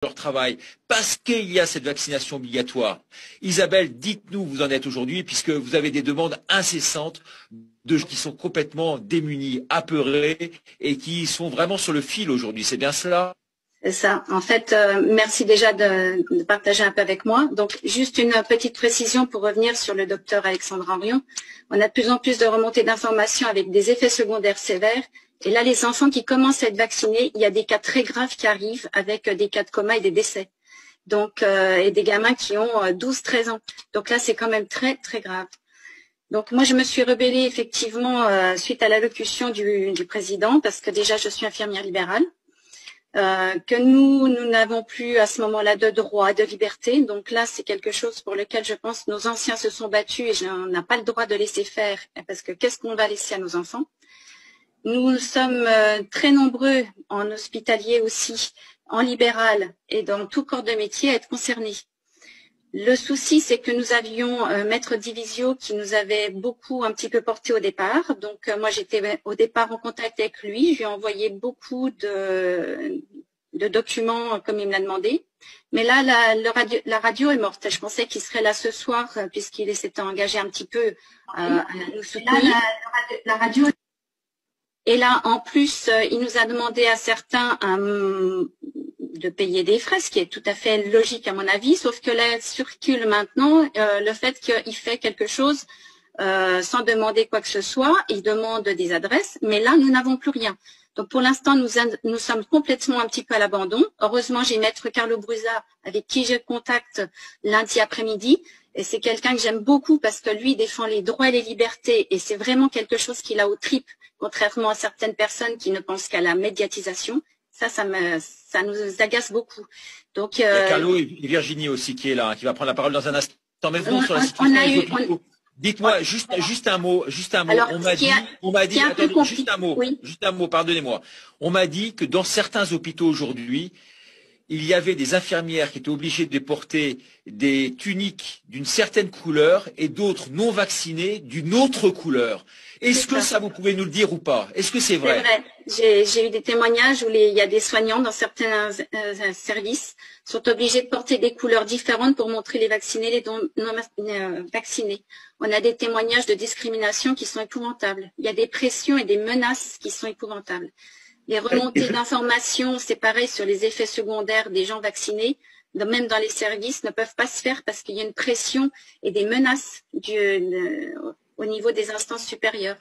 leur travail, parce qu'il y a cette vaccination obligatoire. Isabelle, dites-nous où vous en êtes aujourd'hui, puisque vous avez des demandes incessantes de gens qui sont complètement démunis, apeurés, et qui sont vraiment sur le fil aujourd'hui. C'est bien cela? C'est ça. En fait, merci déjà de partager un peu avec moi. Donc, juste une petite précision pour revenir sur le docteur Alexandre Henrion. On a de plus en plus de remontées d'informations avec des effets secondaires sévères. Et là, les enfants qui commencent à être vaccinés, il y a des cas très graves qui arrivent avec des cas de coma et des décès. Donc, et des gamins qui ont 12-13 ans. Donc là, c'est quand même très, très grave. Donc moi, je me suis rebellée effectivement suite à l'allocution du président, parce que déjà, je suis infirmière libérale. Que nous n'avons plus à ce moment-là de droit, de liberté. Donc là, c'est quelque chose pour lequel je pense nos anciens se sont battus et on n'a pas le droit de laisser faire, parce que qu'est-ce qu'on va laisser à nos enfants? Nous sommes très nombreux en hospitalier aussi, en libéral et dans tout corps de métier à être concernés. Le souci, c'est que nous avions Maître Divisio qui nous avait beaucoup un petit peu porté au départ. Donc moi, j'étais au départ en contact avec lui. Je lui ai envoyé beaucoup de documents comme il me l'a demandé. Mais là, la radio est morte. Je pensais qu'il serait là ce soir puisqu'il s'était engagé un petit peu à nous soutenir. La radio. Et là, en plus, il nous a demandé à certains de payer des frais, ce qui est tout à fait logique à mon avis, sauf que là circule maintenant le fait qu'il fait quelque chose sans demander quoi que ce soit, il demande des adresses, mais là nous n'avons plus rien. Donc pour l'instant nous sommes complètement un petit peu à l'abandon. Heureusement j'ai Maître Carlo Brusa avec qui j'ai contact lundi après-midi, et c'est quelqu'un que j'aime beaucoup parce que lui défend les droits et les libertés, et c'est vraiment quelque chose qu'il a aux tripes, contrairement à certaines personnes qui ne pensent qu'à la médiatisation. Ça nous agace beaucoup. Donc, il y a Carlo et Virginie aussi qui est là, qui va prendre la parole dans un instant. Mais venons sur la situation des hôpitaux. Dites-moi juste un mot. Alors, on m'a dit, attendez, oui. juste un mot, pardonnez-moi. On m'a dit que dans certains hôpitaux aujourd'hui, il y avait des infirmières qui étaient obligées de porter des tuniques d'une certaine couleur et d'autres non vaccinées d'une autre couleur. Est-ce que ça, vous pouvez nous le dire ou pas? Est-ce que c'est vrai? C'est vrai. J'ai eu des témoignages où il y a des soignants dans certains services sont obligés de porter des couleurs différentes pour montrer les vaccinés et les non vaccinés. On a des témoignages de discrimination qui sont épouvantables. Il y a des pressions et des menaces qui sont épouvantables. Les remontées d'informations, c'est pareil sur les effets secondaires des gens vaccinés, même dans les services, ne peuvent pas se faire parce qu'il y a une pression et des menaces au niveau des instances supérieures.